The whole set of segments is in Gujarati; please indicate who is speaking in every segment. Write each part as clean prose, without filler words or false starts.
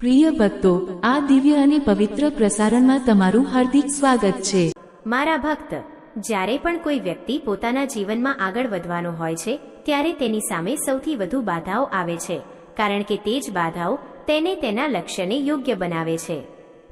Speaker 1: પ્રિય ભક્તો, આ દિવ્ય અને પવિત્ર પ્રસારણમાં તમારું હાર્દિક સ્વાગત છે।
Speaker 2: મારા ભક્ત, જ્યારે પણ કોઈ વ્યક્તિ પોતાના જીવનમાં આગળ વધવાનો હોય છે ત્યારે તેની સામે સૌથી વધુ બાધાઓ આવે છે, કારણ કે તે જ બાધાઓ તેને તેના લક્ષ્યને યોગ્ય બનાવે છે।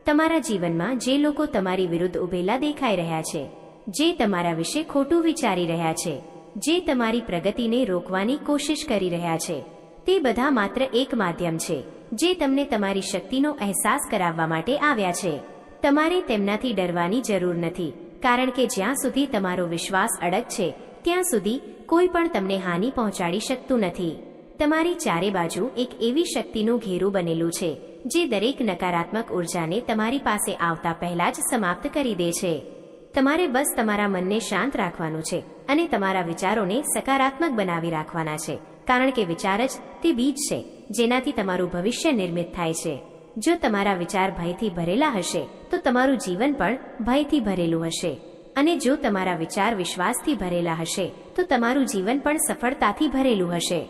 Speaker 2: તમારા જીવનમાં જે લોકો તમારી વિરુદ્ધ ઉભેલા દેખાઈ રહ્યા છે, જે તમારા વિશે ખોટું વિચારી રહ્યા છે, જે તમારી પ્રગતિને રોકવાની કોશિશ કરી રહ્યા છે, તે બધા માત્ર એક માધ્યમ છે જે તમને તમારી શક્તિનો અહેસાસ કરાવવા માટે આવ્યા છે। તમારે તેમનાથી ડરવાની જરૂર નથી, કારણ કે જ્યાં સુધી તમારો વિશ્વાસ અડગ છે ત્યાં સુધી કોઈ પણ તમને હાનિ પહોંચાડી શકતું નથી। તમારી ચારે બાજુ એક એવી શક્તિનું ઘેરું બનેલું છે જે દરેક નકારાત્મક ઉર્જાને તમારી પાસે આવતા પહેલા જ સમાપ્ત કરી દે છે। તમારે બસ તમારા મનને શાંત રાખવાનું છે અને તમારા વિચારોને સકારાત્મક બનાવી રાખવાના છે, કારણ કે વિચાર જ તે બીજ છે જેનાથી તમારું ભવિષ્ય નિર્મિત થાય છે। જો તમારા વિચાર ભયથી ભરેલા હશે તો તમારું જીવન પણ ભયથી ભરેલું હશે, અને જો તમારા વિચાર વિશ્વાસથી ભરેલા હશે તો તમારું જીવન પણ સફળતાથી ભરેલું હશે।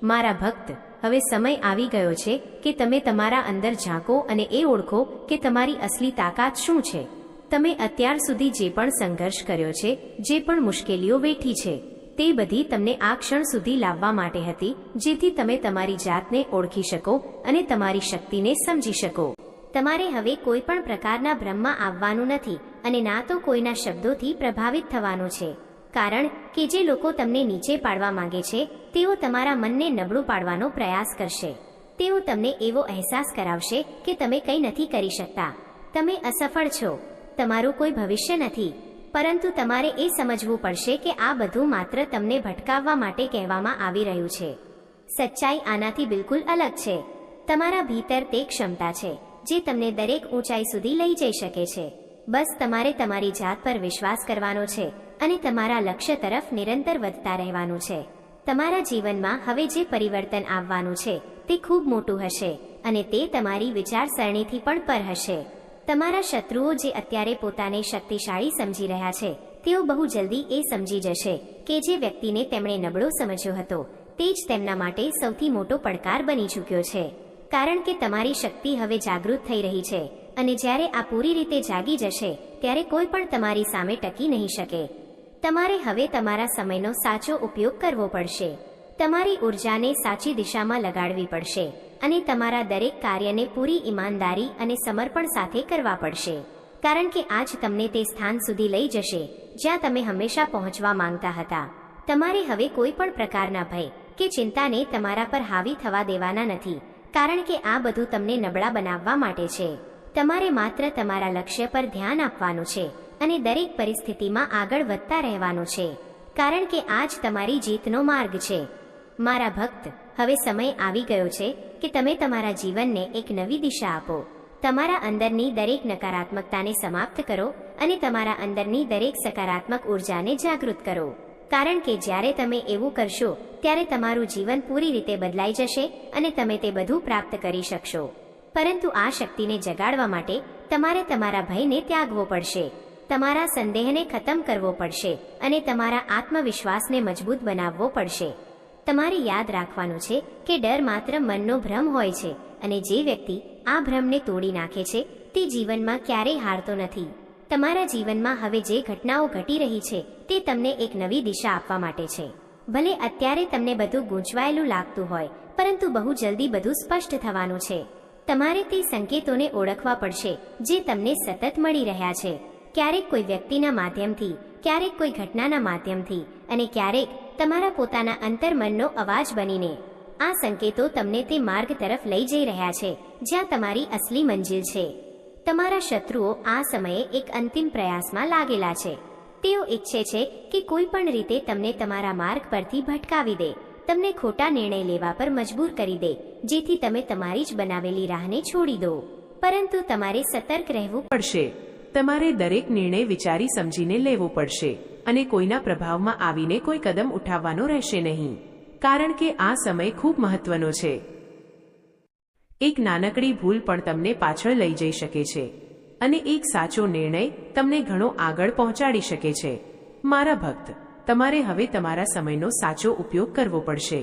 Speaker 2: મારા ભક્ત, હવે સમય આવી ગયો છે કે તમે તમારા અંદર ઝાંકો અને એ ઓળખો કે તમારી અસલી તાકાત શું છે। તમે અત્યાર સુધી જે પણ સંઘર્ષ કર્યો છે, જે પણ મુશ્કેલીઓ વેઠી છે, તે બધી તમને આ ક્ષણ સુધી લાવવા માટે હતી, જેથી તમે તમારી જાતને ઓળખી શકો અને તમારી શક્તિને સમજી શકો। તમારે હવે કોઈ પણ પ્રકારના ભ્રમમાં આવવાનું નથી અને ના તો કોઈના શબ્દોથી પ્રભાવિત થવાનું છે, કારણ કે જે લોકો તમને નીચે પાડવા માંગે છે તેઓ તમારા મનને નબળું પાડવાનો પ્રયાસ કરશે। તેઓ તમને એવો અહેસાસ કરાવશે કે તમે કંઈ નથી કરી શકતા, તમે અસફળ છો, તમારું કોઈ ભવિષ્ય નથી, પરંતુ તમારે એ સમજવું પડશે કે આ બધું માત્ર તમને ભટકાવવા માટે કહેવામાં આવી રહ્યું છે। સચ્ચાઈ આનાથી બિલકુલ અલગ છે। તમારા ભીતર તે ક્ષમતા છે જે તમને દરેક ઊંચાઈ સુધી લઈ જઈ શકે છે। બસ તમારે તમારી જાત પર વિશ્વાસ કરવાનો છે અને તમારા લક્ષ્ય તરફ નિરંતર વધતા રહેવાનું છે। તમારા જીવનમાં હવે જે પરિવર્તન આવવાનું છે તે ખૂબ મોટું હશે અને તે તમારી વિચારસરણીથી પણ પર હશે। તમારા શત્રુઓ જે અત્યારે પોતાને શક્તિશાળી સમજી રહ્યા છે, તેઓ બહુ જલ્દી એ સમજી જશે કે જે વ્યક્તિને તેમણે નબળો સમજ્યો હતો તે જ તેમના માટે સૌથી મોટો પડકાર બની ચૂક્યો છે, કારણ કે તમારી શક્તિ હવે જાગૃત થઈ રહી છે અને જ્યારે આ પૂરી રીતે જાગી જશે ત્યારે કોઈ પણ તમારી સામે ટકી નહીં શકે। તમારે હવે તમારા સમયનો સાચો ઉપયોગ કરવો પડશે, તમારી ઉર્જાને સાચી દિશામાં લગાડવી પડશે અને તમારા દરેક કાર્યને પૂરી ઈમાનદારી અને સમર્પણ સાથે કરવા પડશે, કારણ કે આજ તમને તે સ્થાન સુધી લઈ જશે જ્યાં તમે હંમેશા પહોંચવા માંગતા હતા। તમારે હવે કોઈ પણ પ્રકારના ભય કે ચિંતાને તમારા પર હાવી થવા દેવાના નથી, કારણ કે આ બધું તમને નબળા બનાવવા માટે છે। તમારે માત્ર તમારા લક્ષ્ય પર ધ્યાન આપવાનું છે અને દરેક પરિસ્થિતિમાં આગળ વધતા રહેવાનું છે, કારણ કે આ જ તમારી જીતનો માર્ગ છે। મારા ભક્ત, હવે સમય આવી ગયો છે કે તમે તમારા જીવનને એક નવી દિશા આપો। તમારા અંદરની દરેક નકારાત્મકતાને સમાપ્ત કરો અને તમારા અંદરની દરેક સકારાત્મક ઉર્જાને જાગૃત કરો, કારણ કે જ્યારે તમે એવું કરશો ત્યારે તમારું જીવન પૂરી રીતે બદલાઈ જશે અને તમે તે બધું પ્રાપ્ત કરી શકશો। પરંતુ આ શક્તિને જગાડવા માટે તમારે તમારા ભયને ત્યાગવો પડશે, તમારા સંદેહને ખતમ કરવો પડશે અને તમારા આત્મવિશ્વાસને મજબૂત બનાવવો પડશે। તમારે યાદ રાખવાનું છે કે ડર માત્ર મનનો ભ્રમ હોય છે અને જે વ્યક્તિ આ ભ્રમને તોડી નાખે છે તે જીવનમાં ક્યારેય હારતો નથી। તમારા જીવનમાં હવે જે ઘટનાઓ ઘટી રહી છે તે તમને એક નવી દિશા આપવા માટે છે। ભલે અત્યારે તમને બધું ગૂંચવાયેલું લાગતું હોય, પરંતુ બહુ જલ્દી બધું સ્પષ્ટ થવાનું છે। તમારે તે સંકેતોને ઓળખવા પડશે જે તમને સતત મળી રહ્યા છે, ક્યારેક કોઈ વ્યક્તિના માધ્યમથી, ક્યારેક કોઈ ઘટનાના માધ્યમથી અને ક્યારેક તમારા પોતાના અંતર્મનનો અવાજ બનીને। આ સંકેતો તમને તે માર્ગ તરફ લઈ જઈ રહ્યા છે જ્યાં તમારી અસલી મંજિલ છે। તમારા શત્રુઓ આ સમયે એક અંતિમ પ્રયાસમાં લાગેલા છે। તેઓ ઈચ્છે છે કે કોઈ પણ રીતે તમને તમારા માર્ગ પરથી ભટકાવી દે, તમને ખોટા નિર્ણય લેવા પર મજબૂર કરી દે, જેથી તમે તમારી જ બનાવેલી રાહને છોડી દો। પરંતુ તમારે સતર્ક રહેવું પડશે। તમારે દરેક નિર્ણય વિચારી સમજીને લેવો પડશે અને કોઈના પ્રભાવમાં આવીને કોઈ કદમ ઉઠાવવાનો રહેશે નહીં, કારણ કે આ સમય ખૂબ મહત્વનો છે। એક નાનકડી ભૂલ પણ તમને પાછળ લઈ જઈ શકે છે અને એક સાચો નિર્ણય તમને ઘણો આગળ પહોંચાડી શકે છે। મારા ભક્ત, તમારે હવે તમારા સમયનો સાચો ઉપયોગ કરવો પડશે।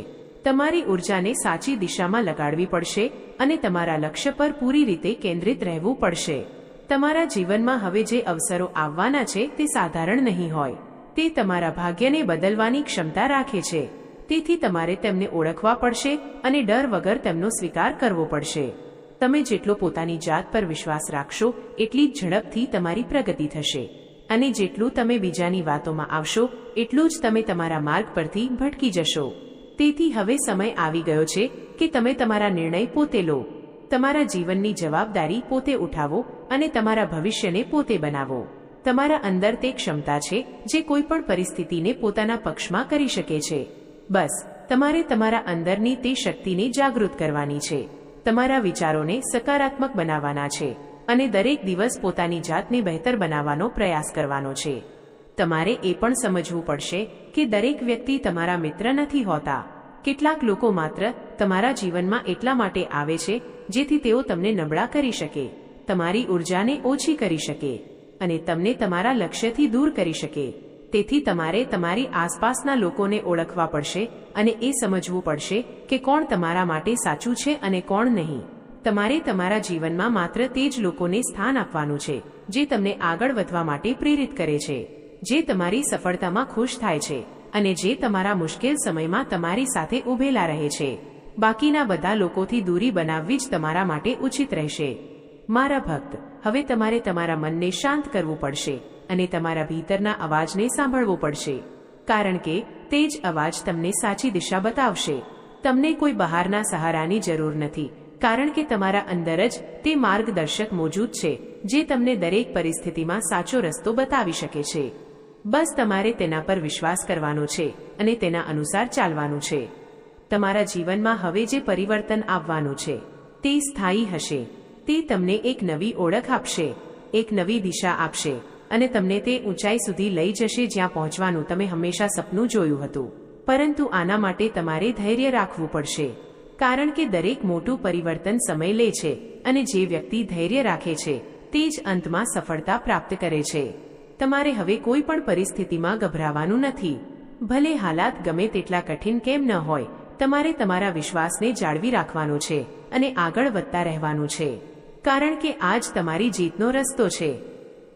Speaker 3: તમારી ઉર્જાને સાચી દિશામાં લગાડવી પડશે અને તમારા લક્ષ્ય પર પૂરી રીતે કેન્દ્રિત રહેવું પડશે. તમારા જીવનમાં હવે જે અવસરો આવવાના છે તે સાધારણ નહીં હોય. તે તમારા ભાગ્યને બદલવાની ક્ષમતા રાખે છે. તેથી તમારે તેમને ઓળખવા પડશે અને ડર વગર તેમનો સ્વીકાર કરવો પડશે. તમે જેટલો પોતાની જાત પર વિશ્વાસ રાખશો એટલી જ ઝડપથી તમારી પ્રગતિ થશે અને જેટલું તમે બીજાની વાતોમાં આવશો એટલું જ તમે તમારા માર્ગ પરથી ભટકી જશો. તેથી હવે સમય આવી ગયો છે કે તમે તમારા નિર્ણય પોતે લો, તમારા જીવનની જવાબદારી પોતે ઉઠાવો અને તમારા ભવિષ્યને પોતે બનાવો. તમારા અંદર તે ક્ષમતા છે જે કોઈ પણ પરિસ્થિતિને પોતાના પક્ષમાં કરી શકે છે. બસ તમારે તમારા અંદરની તે શક્તિને જાગૃત કરવાની છે, તમારા વિચારોને સકારાત્મક બનાવવાના છે અને દરેક દિવસ પોતાની જાતને બહેતર બનાવવાનો પ્રયાસ કરવાનો છે. તમારે એ પણ સમજવું પડશે કે દરેક વ્યક્તિ તમારા મિત્ર નથી હોતા. કેટલાક લોકો માત્ર તમારા જીવનમાં એટલા માટે આવે છે જેથી તેઓ તમને નબળા કરી શકે, તમારી ઉર્જાને ઓછી કરી શકે અને તમને તમારા લક્ષ્યથી દૂર કરી શકે. તેથી તમારે તમારી આસપાસના લોકોને ઓળખવા પડશે અને એ સમજવું પડશે કે કોણ તમારા માટે સાચું છે અને કોણ નહીં. તમારે તમારા જીવનમાં માત્ર તે જ લોકોને સ્થાન આપવાનું છે જે તમને આગળ વધવા માટે પ્રેરિત કરે છે, જે તમારી સફળતામાં ખુશ થાય છે અને જે તમારા મુશ્કેલ સમયમાં તમારી સાથે ઊભેલા રહે છે. બાકીના બધા લોકોથી દૂરી બનાવવી જ તમારા માટે ઉચિત રહેશે. મારા ભક્ત, હવે તમારે તમારા મનને શાંત કરવું પડશે અને તમારા ભીતરના અવાજને સાંભળવો પડશે, કારણ કે તે જ અવાજ તમને સાચી દિશા બતાવશે. તમને કોઈ બહારના સહારાની જરૂર નથી, કારણ કે તમારા અંદર જ તે માર્ગદર્શક મોજૂદ છે જે તમને દરેક પરિસ્થિતિમાં સાચો રસ્તો બતાવી શકે છે. બસ તમારે તેના પર વિશ્વાસ કરવાનો છે અને તેના અનુસાર ચાલવાનું છે. તમારા જીવનમાં હવે જે પરિવર્તન આવવાનું છે તે સ્થાયી હશે. તે તમને એક નવી ઓળખ આપશે, એક નવી દિશા આપશે અને તમને તે ઊંચાઈ સુધી લઈ જશે જ્યાં પહોંચવાનું તમે હંમેશા સપનું જોયું હતું. પરંતુ આના માટે તમારે ધૈર્ય રાખવું પડશે, કારણ કે દરેક મોટું પરિવર્તન સમય લે છે અને જે વ્યક્તિ ધૈર્ય રાખે છે તે જ અંતમાં સફળતા પ્રાપ્ત કરે છે. તમારે હવે કોઈ પણ પરિસ્થિતિમાં ગભરાવાનું નથી. ભલે હાલાત ગમે તેટલા કઠિન કેમ ન હોય, તમારે તમારા વિશ્વાસને જાળવી રાખવાનો છે અને આગળ વધતા રહેવાનું છે, કારણ કે આ જ તમારી જીતનો રસ્તો છે.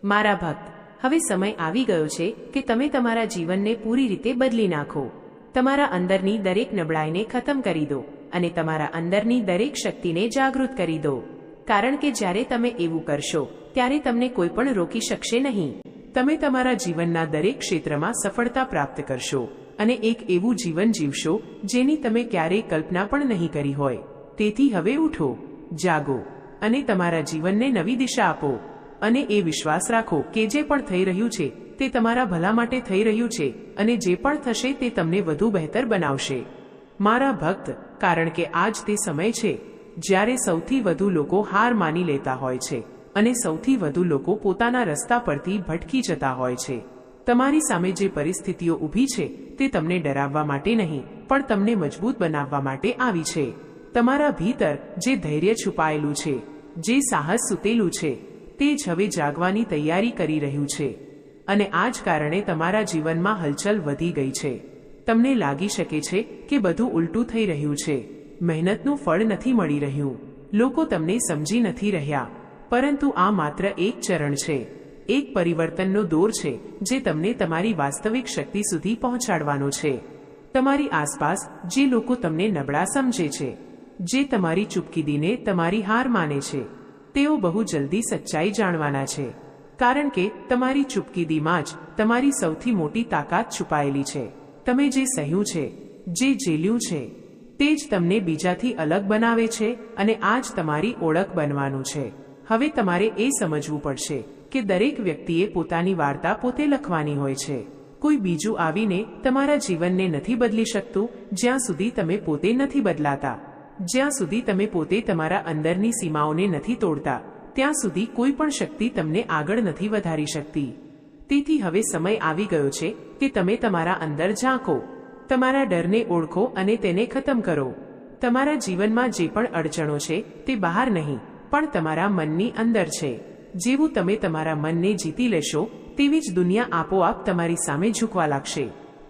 Speaker 3: મારા ભક્ત, હવે સમય આવી ગયો છે કે તમે તમારા જીવનને પૂરી રીતે બદલી નાખો. તમારા અંદરની દરેક નબળાઈને ખતમ કરી દો અને તમારા અંદરની દરેક શક્તિને જાગૃત કરી દો, કારણ કે જ્યારે તમે એવું કરશો ત્યારે તમને કોઈ પણ રોકી શકશે નહીં. તમે તમારા જીવનના દરેક ક્ષેત્રમાં સફળતા પ્રાપ્ત કરશો અને એક એવું જીવન જીવશો જેની તમે ક્યારેય કલ્પના પણ નહીં કરી હોય. તેથી હવે ઉઠો, જાગો અને તમારા જીવનને નવી દિશા આપો અને એ વિશ્વાસ રાખો કે જે પણ થઈ રહ્યું છે તે તમારા ભલા માટે થઈ રહ્યું છે અને જે પણ થશે તે તમને વધુ બહેતર બનાવશે. મારા ભક્ત, કારણ કે આજ તે સમય છે જ્યારે સૌથી વધુ લોકો હાર માની લેતા હોય છે અને સૌથી વધુ લોકો પોતાના રસ્તા પરથી ભટકી જતા હોય છે. તમારી સામે જે પરિસ્થિતિઓ ઊભી છે તે તમને ડરાવવા માટે નહીં પણ તમને મજબૂત બનાવવા માટે આવી છે. તમારા ભીતર જે ધૈર્ય છુપાયેલું છે, જે સાહસ સૂતેલું છે, તે જ હવે જાગવાની તૈયારી કરી રહ્યું છે અને આ જ કારણે તમારા જીવનમાં હલચલ વધી ગઈ છે. તમને લાગી શકે છે કે બધું ઉલટું થઈ રહ્યું છે, મહેનતનું ફળ નથી મળી રહ્યું, લોકો તમને સમજી નથી રહ્યા, પરંતુ આ માત્ર એક ચરણ છે, એક પરિવર્તનનો દોર છે જે તમને તમારી વાસ્તવિક શક્તિ સુધી પહોંચાડવાનો છે. તમારી આસપાસ જે લોકો તમને નબળા સમજે છે, જે તમારી ચૂપકીદીને તમારી હાર માને છે, તેઓ બહુ જલ્દી સચ્ચાઈ જાણવાના છે, કારણ કે તમારી ચૂપકીદીમાં જ તમારી સૌથી મોટી તાકાત છુપાયેલી છે. તમે જે સહ્યું છે, જે ઝેલ્યું છે, તે જ તમને બીજાથી અલગ બનાવે છે અને આ જ તમારી ઓળખ બનવાનું છે. હવે તમારે એ સમજવું પડશે કે દરેક વ્યક્તિએ પોતાની વાર્તા પોતે લખવાની હોય છે. કોઈ બીજું આવીને તમારા જીવનને નથી બદલી શકતું જ્યાં સુધી તમે પોતે નથી બદલાતા. જ્યાં સુધી તમે પોતે તમારા અંદરની સીમાઓને નથી તોડતા, ત્યાં સુધી કોઈ પણ શક્તિ તમને આગળ નથી વધારી શકતી. તેથી હવે સમય આવી ગયો છે કે તમે તમારા અંદર ઝાંકો, તમારા ડરને ઓળખો અને તેને ખતમ કરો. તમારા જીવનમાં જે પણ અડચણો છે તે બહાર નહીં પણ તમારા મનની અંદર છે. જેવું તમે તમારા મનને જીતી લેશો તેવી જ દુનિયા આપોઆપ તમારી સામે ઝૂકવા લાગશે.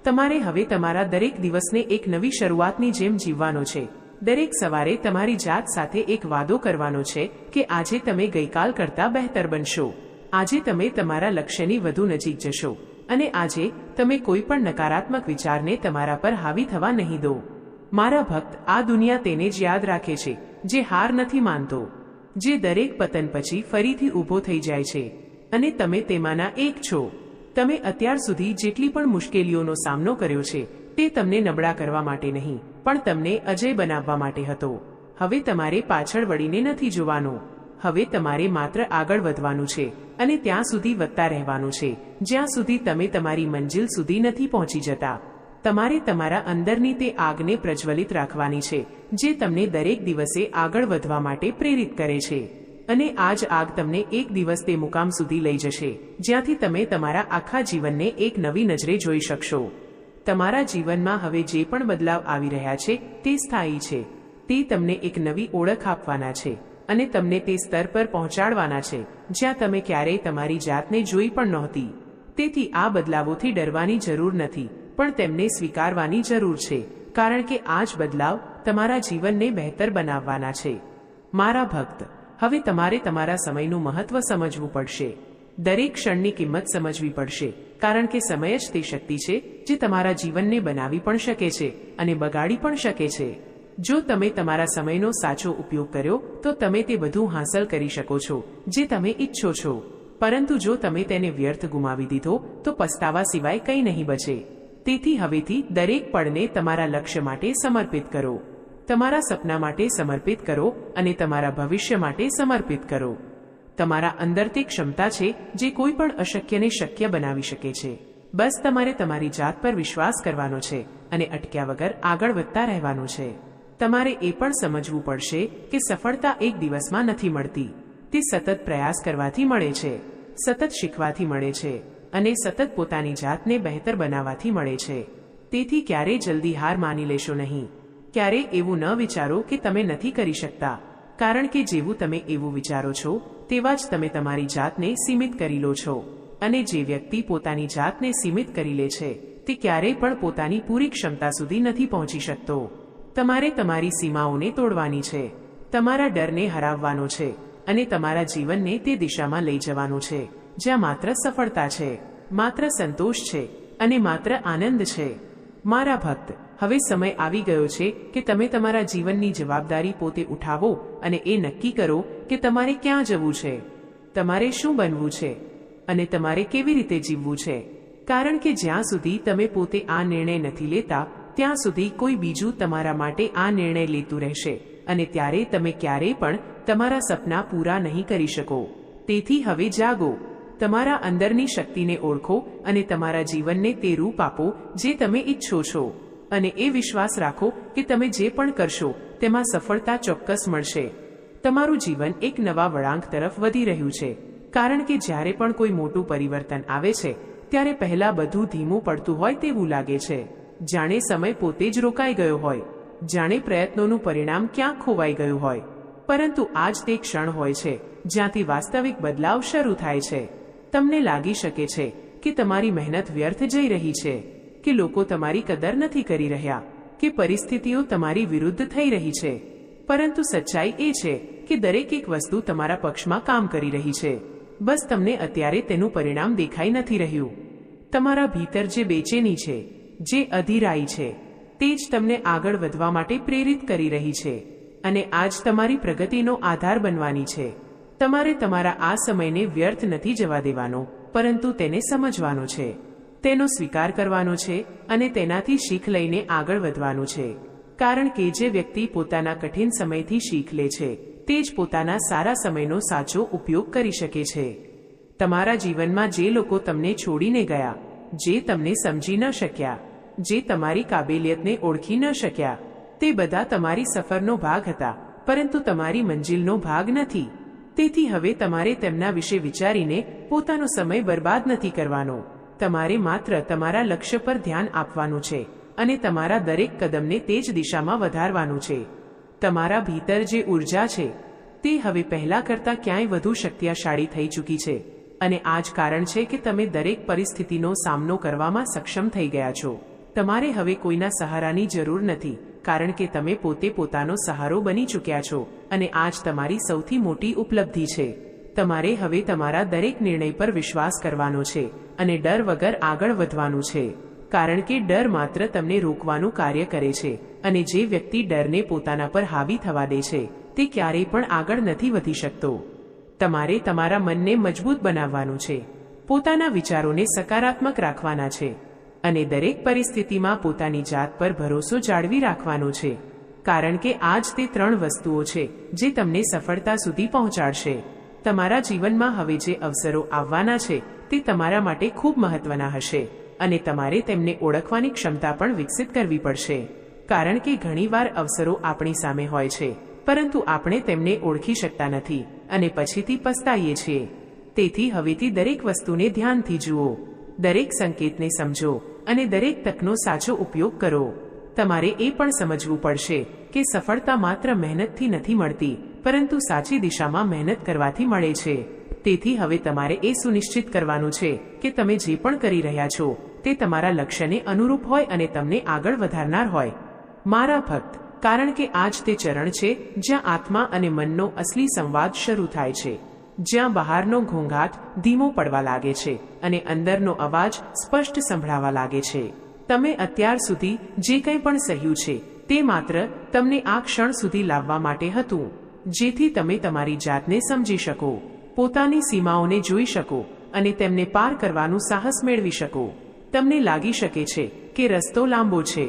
Speaker 3: તમારે હવે તમારા દરેક દિવસને એક નવી શરૂઆતની જેમ જીવવાનો છે. દરેક સવારે તમારી જાત સાથે એક વાદો કરવાનો છે કે આજે તમે ગઈકાલ કરતાં બહેતર બનશો. આજે તમે તમારા લક્ષ્યની વધુ નજીક જશો અને આજે તમે કોઈ પણ નકારાત્મક વિચારને તમારા પર હાવી થવા નહીં દો. મારા ભક્ત, આ દુનિયા તેને જ યાદ રાખે છે જે હાર નથી માનતો, જે દરેક પતન પછી ફરીથી ઊભો થઈ જાય છે, અને તમે તેમાંના એક છો. તમે અત્યાર સુધી જેટલી પણ મુશ્કેલીઓનો સામનો કર્યો છે તે તમને નબળા કરવા માટે નહીં, પણ તમને અજય બનાવવા માટે હતો. હવે તમારે પાછળ વળીને નથી જોવાનું. હવે તમારે માત્ર આગળ વધવાનું છે અને ત્યાં સુધી વધતા રહેવાનું છે જ્યાં સુધી તમે તમારી મંજિલ સુધી નથી પહોંચી જતા. તમારે તમારા અંદરની તે આગને પ્રજ્વલિત રાખવાની છે જે તમને દરેક દિવસે આગળ વધવા માટે પ્રેરિત કરે છે. અને આ જ આગ તમને એક દિવસ તે મુકામ સુધી લઈ જશે જ્યાંથી તમે તમારા આખા જીવનને એક નવી નજરે જોઈ શકશો. તમારા જીવનમાં હવે જે પણ બદલાવ આવી રહ્યા છે તે સ્થાયી છે. તે તમને એક નવી ઓળખ આપવાના છે અને તમને તે સ્તર પર પહોંચાડવાના છે જ્યાં તમે ક્યારેય તમારી જાતને જોઈ પણ નહોતી. તેથી આ બદલાવોથી ડરવાની જરૂર નથી, પણ તેમને સ્વીકારવાની જરૂર છે, કારણ કે આ જ બદલાવ તમારા જીવનને બહેતર બનાવવાના છે. મારા ભક્ત, હવે તમારે તમારા સમયનું મહત્વ સમજવું પડશે. દરેક ક્ષણની કિંમત સમજવી પડશે, કારણ કે સમય જ તે શક્તિ છે જે તમારા જીવનને બનાવી પણ શકે છે અને બગાડી પણ શકે છે. જો તમે તમારા સમયનો સાચો ઉપયોગ કર્યો તો તમે તે બધું હાંસલ કરી શકો છો જે તમે ઈચ્છો છો. પરંતુ જો તમે તેને વ્યર્થ ગુમાવી દીધો તો પસ્તાવા સિવાય કંઈ નહીં બચે. તેથી હવેથી દરેક પળને તમારા લક્ષ્ય માટે સમર્પિત કરો, તમારા સપના માટે સમર્પિત કરો અને તમારા ભવિષ્ય માટે સમર્પિત કરો. તમારા અંદર તે ક્ષમતા છે જે કોઈ પણ અશક્યને શક્ય બનાવી શકે છે. બસ તમારે તમારી જાત પર વિશ્વાસ કરવાનો છે અને અટક્યા વગર આગળ વધતા રહેવાનું છે. તમારે એ પણ સમજવું પડશે કે સફળતા એક દિવસમાં નથી મળતી. તે સતત પ્રયાસ કરવાથી મળે છે, સતત શીખવાથી મળે છે અને સતત પોતાની જાતને બહેતર બનાવવાથી મળે છે. તેથી ક્યારેય જલ્દી હાર માની લેશો નહીં. ક્યારેય એવું ન વિચારો કે તમે નથી કરી શકતા, કારણ કે જેવું તમે એવું વિચારો છો તેવા જ તમે તમારી જાતને સીમિત કરી લો છો. અને જે વ્યક્તિ પોતાની જાતને સીમિત કરી લે છે તે ક્યારેય પણ પોતાની પૂરી ક્ષમતા સુધી નથી પહોંચી શકતો. તમારે તમારી સીમાઓને તોડવાની છે, તમારા ડરને હરાવવાનો છે અને તમારા જીવનને તે દિશામાં લઈ જવાનું છે જ્યાં માત્ર સફળતા છે, માત્ર સંતોષ છે અને માત્ર આનંદ છે. મારા ભક્ત, હવે સમય આવી ગયો છે કે તમે તમારા જીવનની જવાબદારી પોતે ઉઠાવો અને એ નક્કી કરો કે તમારે ક્યાં જવું છે, તમારે શું બનવું છે અને તમારે કેવી રીતે જીવવું છે. કારણ કે જ્યાં સુધી તમે પોતે આ નિર્ણય નથી લેતા ત્યાં સુધી કોઈ બીજું તમારા માટે આ નિર્ણય લેતું રહેશે અને ત્યારે તમે ક્યારેય પણ તમારા સપના પૂરા નહીં કરી શકો. તેથી હવે જાગો, તમારા અંદરની શક્તિને ઓળખો અને તમારા જીવનને તે રૂપ આપો જે તમે ઈચ્છો છો. અને એ વિશ્વાસ રાખો કે તમે જે પણ કરશો તેમાં સફળતા ચોક્કસ મળશે. તમારું જીવન એક નવા વળાંક તરફ વધી રહ્યું છે, કારણ કે જ્યારે પણ કોઈ મોટું પરિવર્તન આવે છે ત્યારે પહેલા બધું ધીમું પડતું હોય તેવું લાગે છે, જાણે સમય પોતે જ રોકાઈ ગયો હોય, જાણે પ્રયત્નોનું પરિણામ ક્યાંક ખોવાઈ ગયું હોય. પરંતુ આજ તે ક્ષણ હોય છે જ્યાંથી વાસ્તવિક બદલાવ શરૂ થાય છે. તમને લાગી શકે છે કે તમારી મહેનત વ્યર્થ જઈ રહી છે, કે લોકો તમારી કદર નથી કરી રહ્યા, કે પરિસ્થિતિઓ તમારી વિરુદ્ધ થઈ રહી છે. પરંતુ સચ્ચાઈ એ છે કે દરેક એક વસ્તુ તમારા પક્ષમાં કામ કરી રહી છે. બસ તમને અત્યારે તેનું પરિણામ દેખાઈ નથી રહ્યું. તમારા ભીતર જે બેચેની છે, જે અધીરાઈ છે, તે જ તમને આગળ વધવા માટે પ્રેરિત કરી રહી છે અને આજ તમારી પ્રગતિનો આધાર બનવાની છે. તમારે તમારા આ સમયને વ્યર્થ નથી જવા દેવાનો, પરંતુ તેને સમજવાનો છે, તેનો સ્વીકાર કરવાનો છે અને તેનાથી શીખ લઈને આગળ વધવાનું છે. કારણ કે જે વ્યક્તિ પોતાના કઠિન સમયથી શીખ લે છે તે જ પોતાના સારા સમયનો સાચો ઉપયોગ કરી શકે છે. તમારા જીવનમાં જે લોકો તમને છોડીને ગયા, જે તમને સમજી ન શક્યા, જે તમારી કાબેલિયતને ઓળખી ન શક્યા, તે બધા તમારી સફરનો ભાગ હતા, પરંતુ તમારી મંજિલનો ભાગ નથી. તેથી હવે તમારે તેમના વિશે વિચારીને પોતાનો સમય બરબાદ નથી કરવાનો. તમારે માત્ર તમારા લક્ષ્ય પર ધ્યાન આપવાનું છે અને તમારા દરેક કદમને તે જ દિશામાં વધારવાનું છે. તમારા ભીતર જે ઉર્જા છે તે હવે પહેલા કરતાં ક્યાંય વધુ શક્તિશાળી થઈ ચૂકી છે અને આ જ કારણ છે કે તમે દરેક પરિસ્થિતિનો સામનો કરવામાં સક્ષમ થઈ ગયા છો. તમારે હવે કોઈના સહારાની જરૂર નથી, કારણ કે તમે પોતે પોતાનો સહારો બની ચૂક્યા છો અને આજ તમારી સૌથી મોટી ઉપલબ્ધિ છે. તમારે હવે તમારા દરેક નિર્ણય પર વિશ્વાસ કરવાનો છે અને ડર વગર આગળ વધવાનું છે, કારણ કે ડર માત્ર તમને રોકવાનું કાર્ય કરે છે અને જે વ્યક્તિ ડરને પોતાના પર હાવી થવા દે છે તે ક્યારેય પણ આગળ નથી વધી શકતો. તમારે તમારા મનને મજબૂત બનાવવાનું છે, પોતાના વિચારોને સકારાત્મક રાખવાના છે અને દરેક પરિસ્થિતિમાં પોતાની જાત પર ભરોસો જાળવી રાખવાનો છે, કારણ કે આજ તે 3 વસ્તુઓ છે જે તમને સફળતા સુધી પહોંચાડશે. તમારા જીવનમાં હવે જે અવસરો આવવાના છે તે તમારા માટે ખૂબ મહત્વના હશે અને તમારે તેમને ઓળખવાની ક્ષમતા પણ વિકસિત કરવી પડશે, કારણ કે ઘણીવાર અવસરો આપણી સામે હોય છે પરંતુ આપણે તેમને ઓળખી શકતા નથી અને પછીથી પસ્તાઈએ છીએ. તેથી હવેથી દરેક વસ્તુને ધ્યાનથી જુઓ, દરેક સંકેતને સમજો અને દરેક તકનો સાચો ઉપયોગ કરો. તમારે એ પણ સમજવું પડશે કે સફળતા માત્ર મહેનતથી નથી મળતી, પરંતુ સાચી દિશામાં મહેનત કરવાથી મળે છે. તેથી હવે તમારે એ સુનિશ્ચિત કરવાનું છે કે તમે જે પણ કરી રહ્યા છો તે તમારા લક્ષ્યને અનુરૂપ હોય અને તમને આગળ વધારનાર હોય. મારા ભક્ત, કારણ કે આજ તે ચરણ છે જ્યાં આત્મા અને મનનો અસલી સંવાદ શરૂ થાય છે, જ્યાં બહારનો ઘોંઘાટ ધીમો પડવા લાગે છે અને અંદરનો અવાજ સ્પષ્ટ સંભળાવા લાગે છે. તમે અત્યાર સુધી જે કંઈ પણ સહ્યું છે તે માત્ર તમને આ ક્ષણ સુધી લાવવા માટે હતું, જેથી તમે તમારી જાતને સમજી શકો, પોતાની સીમાઓને જોઈ શકો અને તેમને પાર કરવાનું સાહસ મેળવી શકો. તમને લાગી શકે છે કે રસ્તો લાંબો છે,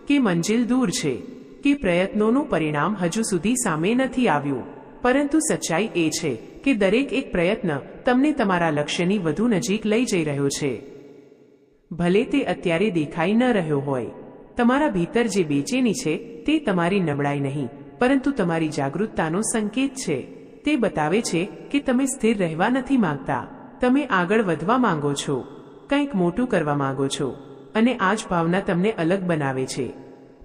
Speaker 3: કે મંજિલ દૂર છે, કે પ્રયત્નોનું પરિણામ હજુ સુધી સામે નથી આવ્યું, પરંતુ સચ્ચાઈ એ છે કે દરેક એક પ્રયત્ન તમને તમારા લક્ષ્યની વધુ નજીક લઈ જઈ રહ્યો છે. ભલે તે અત્યારે દેખાઈ ન રહ્યો હોય. તમારા ભીતર જે બેચેની છે તે તમારી નબળાઈ નહીં, પરંતુ તમારી જાગૃતતાનો સંકેત છે. તે બતાવે છે કે તમે સ્થિર રહેવા નથી માંગતા, તમે આગળ વધવા માંગો છો, કંઈક મોટું કરવા માંગો છો અને આ જ ભાવના તમને અલગ બનાવે છે.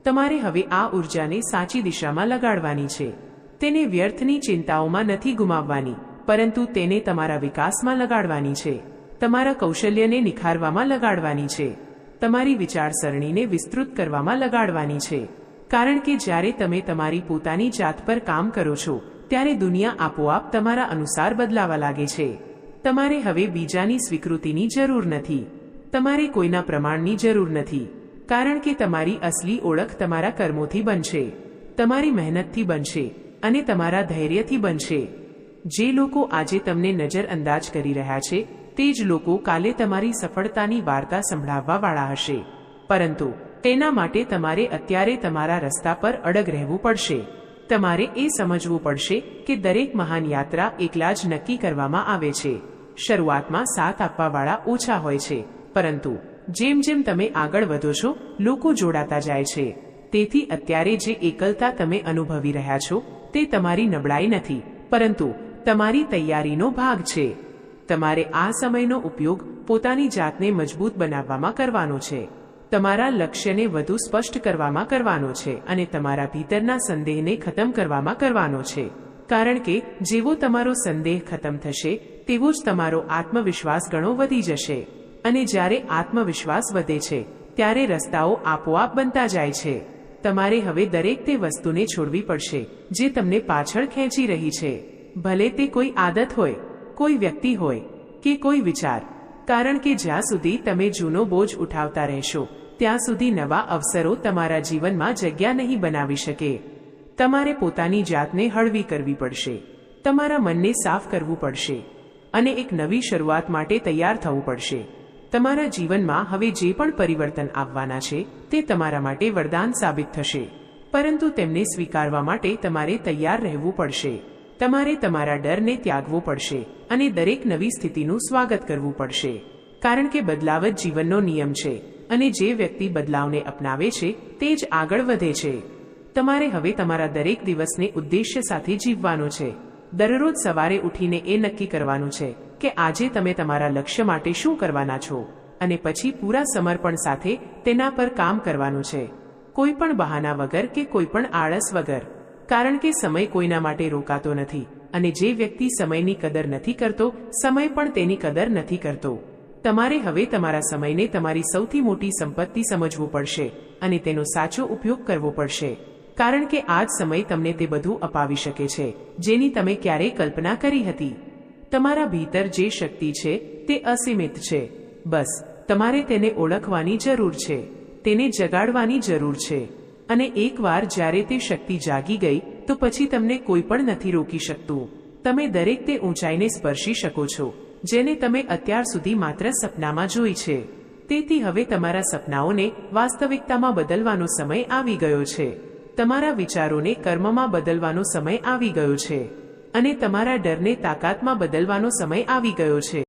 Speaker 3: તમારે હવે આ ઉર્જાને સાચી દિશામાં લગાડવાની છે. તેને વ્યર્થની ચિંતાઓમાં નથી ગુમાવવાની, પરંતુ તેને તમારા વિકાસમાં લગાડવાની છે, તમારા કૌશલ્યને નિખારવામાં લગાડવાની છે, તમારી વિચારસરણીને વિસ્તૃત કરવામાં લગાડવાની છે. કારણ કે જ્યારે તમે તમારી પોતાની જાત પર કામ કરો છો ત્યારે દુનિયા આપોઆપ તમારા અનુસાર બદલાવા લાગે છે. તમારે હવે બીજાની સ્વીકૃતિની જરૂર નથી, તમારે કોઈના પ્રમાણની જરૂર નથી, કારણ કે તમારી અસલી ઓળખ તમારા કર્મોથી બનશે, તમારી મહેનતથી બનશે અને તમારા ધૈર્યથી બનશે. જે લોકો આજે તમને નજરઅંદાજ કરી રહ્યા છે તે જ લોકો કાલે તમારી સફળતાની વાર્તા સંભળાવવા વાળા હશે. પરંતુ તેના માટે તમારે અત્યારે તમારા રસ્તા પર અડગ રહેવું પડશે. તમારે એ સમજવું પડશે કે દરેક મહાન યાત્રા એકલા જ નક્કી કરવામાં આવે છે. શરૂઆતમાં સાથ આપવાવાળા ઓછા હોય છે, પરંતુ જેમ જેમ તમે આગળ વધો છો લોકો જોડાતા જાય છે. તેથી અત્યારે જે એકલતા તમે અનુભવી રહ્યા છો તે તમારી નબળાઈ નથી, પરંતુ તમારી તૈયારીનો ભાગ છે. તમારે આ સમયનો ઉપયોગ પોતાની જાતને મજબૂત બનાવવામાં કરવાનો છે, તમારા લક્ષ્યને વધુ સ્પષ્ટ કરવામાં કરવાનો છે અને તમારા ભીતરના સંદેહને ખતમ કરવામાં કરવાનો છે. કારણ કે જેવો તમારો સંદેહ ખતમ થશે તેવો જ તમારો આત્મવિશ્વાસ ઘણો વધી જશે. અને જ્યારે આત્મવિશ્વાસ વધે છે ત્યારે રસ્તાઓ આપોઆપ બનતા જાય છે. તમારે હવે દરેક તે વસ્તુને છોડવી પડશે જે તમને પાછળ ખેંચી રહી છે, ભલે તે કોઈ આદત હોય, કોઈ વ્યક્તિ હોય કે કોઈ વિચાર. કારણ કે જ્યાં સુધી તમે જૂનો બોજ ઉઠાવતા રહેશો ત્યાં સુધી નવા અવસરો તમારા જીવનમાં જગ્યા નહીં બનાવી શકે. તમારે પોતાની જાતને હળવી કરવી પડશે, તમારા મનને સાફ કરવું પડશે અને એક નવી શરૂઆત માટે તૈયાર થવું પડશે. તમારા જીવનમાં હવે જે પણ પરિવર્તન આવવાના છે તે તમારા માટે વરદાન સાબિત થશે, પરંતુ તેમને સ્વીકારવા માટે તમારે તૈયાર રહેવું પડશે. તમારે તમારા ડરને ત્યાગવો પડશે અને દરેક નવી સ્થિતિનું સ્વાગત કરવું પડશે, કારણ કે બદલાવ જ જીવનનો નિયમ છે અને જે વ્યક્તિ બદલાવને અપનાવે છે તે જ આગળ વધે છે. તમારે હવે તમારા દરેક દિવસને ઉદ્દેશ્ય સાથે જીવવાનો છે. દરરોજ સવારે ઉઠીને એ નક્કી કરવાનું છે કે આજે તમે તમારા લક્ષ્ય માટે શું કરવાના છો અને પછી પૂરા સમર્પણ સાથે તેના પર કામ કરવાનું છે, કોઈ પણ બહાના વગર કે કોઈ પણ આળસ વગર. કારણ કે સમય કોઈના માટે રોકાતો નથી અને જે વ્યક્તિ સમયની કદર નથી કરતો સમય પણ તેની કદર નથી કરતો. તમારે હવે તમારા સમયને તમારી સૌથી મોટી સંપત્તિ સમજવું પડશે અને તેનો સાચો ઉપયોગ કરવો પડશે, કારણ કે આ જ સમય તમને તે બધું અપાવી શકે છે જેની તમે ક્યારેય કલ્પના કરી હતી. તમારા ભીતર જે શક્તિ છે તે અસીમિત છે. બસ તમારે તેને ઓળખવાની જરૂર છે, તેને જગાડવાની જરૂર છે. અને એકવાર જ્યારે તે શક્તિ જાગી ગઈ તો પછી તમને કોઈ પણ નથી રોકી શકતું. તમે દરેક તે ઊંચાઈને સ્પર્શી શકો છો જેને તમે અત્યાર સુધી માત્ર સપનામાં જોઈ છે. તેથી હવે તમારા સપનાઓને વાસ્તવિકતામાં બદલવાનો સમય આવી ગયો છે. તમારા વિચારોને કર્મમાં બદલવાનો સમય આવી ગયો છે અને તમારા ડરને તાકાતમાં બદલવાનો સમય આવી ગયો છે.